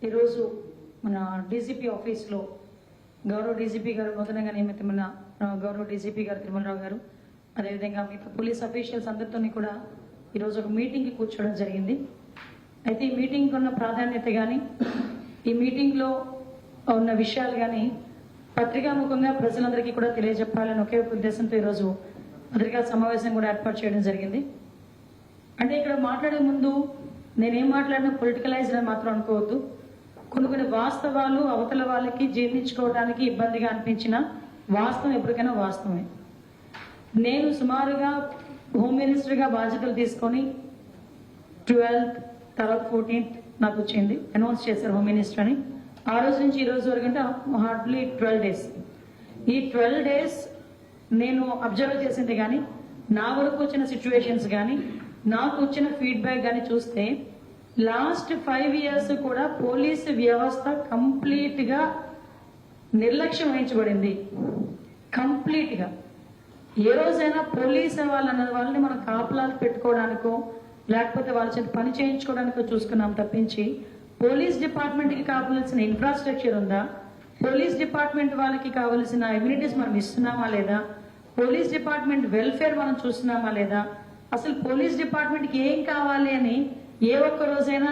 ఈరోజు మన డీజీపీ ఆఫీస్లో గౌరవ డీజీపీ గారు నూతనంగా నియమితమైన గౌరవ డీజీపీ గారు తిరుమలరావు గారు అదేవిధంగా మిగతా పోలీస్ అఫీషియల్స్ అందరితో కూడా ఈరోజు ఒక మీటింగ్కి కూర్చోవడం జరిగింది. అయితే ఈ మీటింగ్కి ఉన్న ప్రాధాన్యత కానీ ఈ మీటింగ్లో ఉన్న విషయాలు కానీ పత్రికాముఖంగా ప్రజలందరికీ కూడా తెలియజెప్పాలని ఒకే ఉద్దేశంతో ఈరోజు పత్రికా సమావేశం కూడా ఏర్పాటు చేయడం జరిగింది. అంటే ఇక్కడ మాట్లాడే ముందు నేనేం మాట్లాడినా పొలిటికలైజ్డ్ అని మాత్రం అనుకోవద్దు. కొన్ని వాస్తవాలు అవతల వాళ్ళకి జీర్ణించుకోవడానికి ఇబ్బందిగా అనిపించిన వాస్తవం ఎప్పటికైనా వాస్తవమే. నేను సుమారుగా హోమ్ మినిస్టర్గా బాధ్యతలు తీసుకొని 12th తర్వాత 14th నాకు వచ్చింది, అనౌన్స్ చేశారు హోమ్ మినిస్టర్ అని. ఆ రోజు నుంచి ఈ రోజు వరకు అంటే హార్డ్లీ 12 days. ఈ 12 days నేను అబ్జర్వ్ చేసింది కానీ నా వరకు వచ్చిన సిచ్యువేషన్స్ కానీ నాకు వచ్చిన ఫీడ్బ్యాక్ కానీ చూస్తే లాస్ట్ 5 years కూడా పోలీసు వ్యవస్థ కంప్లీట్ గా నిర్లక్ష్యం వహించబడింది. కంప్లీట్ గా ఏ రోజైనా పోలీసు వాళ్ళని మనం కాపలాలు పెట్టుకోవడానికో లేకపోతే వాళ్ళ చేత పని చేయించుకోవడానికో చూసుకున్నాం తప్పించి పోలీస్ డిపార్ట్మెంట్ కి కావాల్సిన ఇన్ఫ్రాస్ట్రక్చర్ ఉందా, పోలీస్ డిపార్ట్మెంట్ వాళ్ళకి కావాల్సిన ఎమ్యూనిటీస్ మనం ఇస్తున్నామా లేదా, పోలీస్ డిపార్ట్మెంట్ వెల్ఫేర్ మనం చూస్తున్నామా లేదా, అసలు పోలీస్ డిపార్ట్మెంట్ కి ఏం కావాలి అని ఏ ఒక్క రోజైనా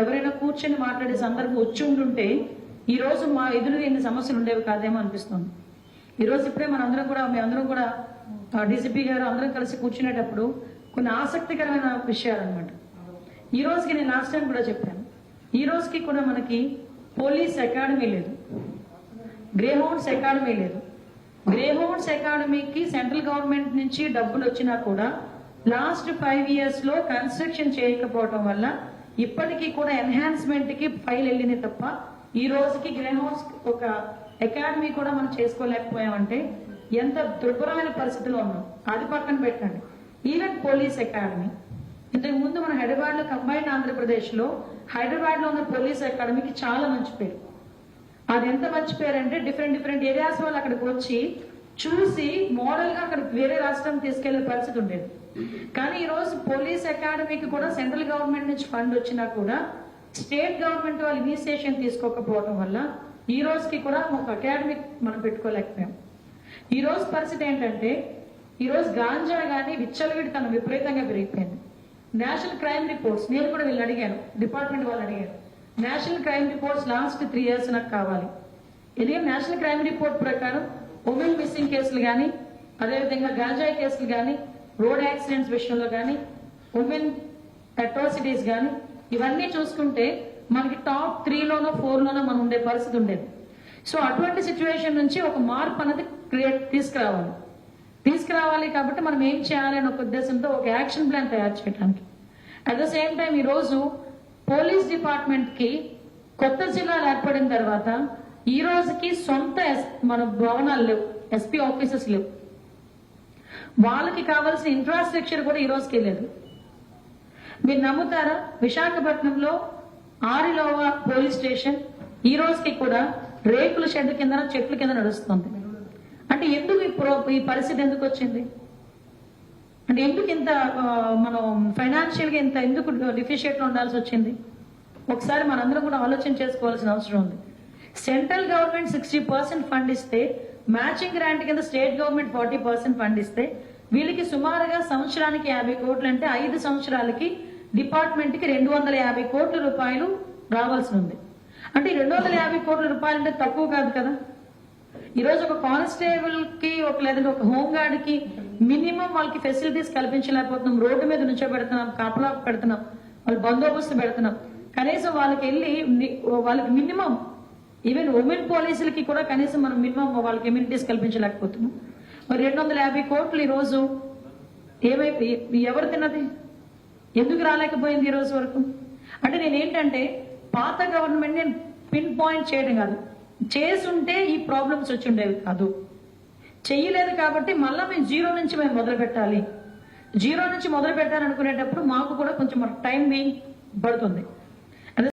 ఎవరైనా కూర్చొని మాట్లాడే సందర్భం వచ్చి ఉంటుంటే ఈ రోజు మా ఎదురుగా ఎన్ని సమస్యలు ఉండేవి కాదేమో అనిపిస్తుంది. ఈ రోజు ఇప్పుడే మేమందరం కూడా డీసీపీ గారు అందరం కలిసి కూర్చునేటప్పుడు కొన్ని ఆసక్తికరమైన విషయాలు అనమాట. ఈ రోజుకి నేను లాస్ట్ టైం కూడా చెప్పాను, ఈ రోజుకి కూడా మనకి పోలీస్ అకాడమీ లేదు, గ్రే హౌండ్స్ అకాడమీ లేదు. గ్రే హౌండ్స్ అకాడమీకి సెంట్రల్ గవర్నమెంట్ నుంచి డబ్బులు వచ్చినా కూడా లాస్ట్ 5 years లో కన్స్ట్రక్షన్ చేయకపోవడం వల్ల ఇప్పటికీ కూడా ఎన్హాన్స్మెంట్ కి ఫైల్ వెళ్ళింది తప్ప ఈ రోజుకి గ్రే హౌండ్స్ ఒక అకాడమీ కూడా మనం చేసుకోలేకపోయామంటే ఎంత దుర్భరమైన పరిస్థితిలో ఉన్నాం. అది పక్కన పెట్టండి, ఈవెన్ పోలీస్ అకాడమీ ఇంతకు ముందు మన హైదరాబాద్ లో కంబైన్డ్ ఆంధ్రప్రదేశ్ లో హైదరాబాద్ లో ఉన్న పోలీస్ అకాడమీకి చాలా మంచి పేరు. అది ఎంత మంచి పేరు అంటే డిఫరెంట్ ఏరియాస్ వాళ్ళు అక్కడికి వచ్చి చూసి మోడల్ గా అక్కడ వేరే రాష్ట్రం తీసుకెళ్లే పరిస్థితి ఉండేది. కానీ ఈ రోజు పోలీస్ అకాడమీకి కూడా సెంట్రల్ గవర్నమెంట్ నుంచి ఫండ్ వచ్చినా కూడా స్టేట్ గవర్నమెంట్ వాళ్ళు ఇనిషియేషన్ తీసుకోకపోవడం వల్ల ఈ రోజుకి కూడా ఒక అకాడమీ మనం పెట్టుకోలేకపోయాం. ఈ రోజు పరిస్థితి ఏంటంటే ఈ రోజు గాంజా గానీ విచ్చలవిడితనం విపరీతంగా పెరిగిపోయింది. నేషనల్ క్రైమ్ రిపోర్ట్స్ నేను కూడా వీళ్ళు అడిగాను, డిపార్ట్మెంట్ వాళ్ళు అడిగాను, national crime reports last 3 years నాకు కావాలి. ఇది నేషనల్ క్రైమ్ రిపోర్ట్ ప్రకారం ఉమెన్ మిస్సింగ్ కేసులు కానీ అదేవిధంగా గాంజాయి కేసులు కానీ రోడ్ యాక్సిడెంట్స్ విషయంలో కానీ ఉమెన్ అట్రాసిటీస్ కానీ ఇవన్నీ చూసుకుంటే మనకి టాప్ 3లోనో 4లోనో మనం ఉండే పరిస్థితి ఉండేది. సో అటువంటి సిచ్యువేషన్ నుంచి ఒక మార్పు అనేది తీసుకురావాలి కాబట్టి మనం ఏం చేయాలి అనే ఒక ఉద్దేశంతో ఒక యాక్షన్ ప్లాన్ తయారు చేయడానికి. అట్ ద సేమ్ టైం ఈ రోజు పోలీస్ డిపార్ట్మెంట్ కి కొత్త జిల్లాలు ఏర్పడిన తర్వాత ఈ రోజుకి సొంత మన భవనాలు లేవు, ఎస్పీ ఆఫీసెస్ లేవు, వాళ్ళకి కావాల్సిన ఇన్ఫ్రాస్ట్రక్చర్ కూడా ఈ రోజుకి లేదు. మీరు నమ్ముతారా, విశాఖపట్నంలో ఆరిలోవా పోలీస్ స్టేషన్ ఈ రోజుకి కూడా రేకుల షెడ్ కింద చెట్ల కింద నడుస్తుంది. అంటే ఎందుకు ఈ పరిస్థితి ఎందుకు వచ్చింది అంటే ఎందుకు ఇంత మనం ఫైనాన్షియల్ గా ఇంత ఎందుకు డిఫిషియట్ లో ఉండాల్సి వచ్చింది? ఒకసారి మనందరం కూడా ఆలోచన చేసుకోవాల్సిన అవసరం ఉంది. సెంట్రల్ గవర్నమెంట్ 60% ఫండ్ ఇస్తే మ్యాచింగ్ గ్రాంట్ కింద స్టేట్ గవర్నమెంట్ 40% ఫండ్ ఇస్తే వీళ్ళకి సుమారుగా సంవత్సరానికి 50 కోట్లు అంటే 5 సంవత్సరాలకి డిపార్ట్మెంట్ కి 250 కోట్ల రూపాయలు రావాల్సి ఉంది. అంటే 250 కోట్ల రూపాయలు అంటే తక్కువ కాదు కదా. ఈరోజు ఒక కానిస్టేబుల్ కి లేదంటే ఒక హోమ్ గార్డ్ కి మినిమం వాళ్ళకి ఫెసిలిటీస్ కల్పించలేకపోతున్నాం. రోడ్డు మీద నుంచోబెడుతున్నాం, కాపలా పెడుతున్నాం, వాళ్ళు బందోబస్తు పెడుతున్నాం. కనీసం వాళ్ళకి మినిమం ఈవెన్ ఉమెన్ పోలీసులకి కూడా కనీసం మనం మినిమం వాళ్ళకి ఇమ్యూనిటీస్ కల్పించలేకపోతున్నాం. మరి 250 కోట్లు ఈ రోజు ఎవరు తిన్నది, ఎందుకు రాలేకపోయింది ఈ రోజు వరకు? అంటే నేనేంటంటే పాత గవర్నమెంట్ నేను పిన్ పాయింట్ చేయడం కాదు, చేసుంటే ఈ ప్రాబ్లమ్స్ వచ్చి ఉండేవి కాదు. చెయ్యలేదు కాబట్టి మళ్ళీ మేము జీరో నుంచి మొదలు పెట్టాలి. జీరో నుంచి మొదలు పెట్టాలనుకునేటప్పుడు మాకు కూడా కొంచెం టైం పడుతుంది.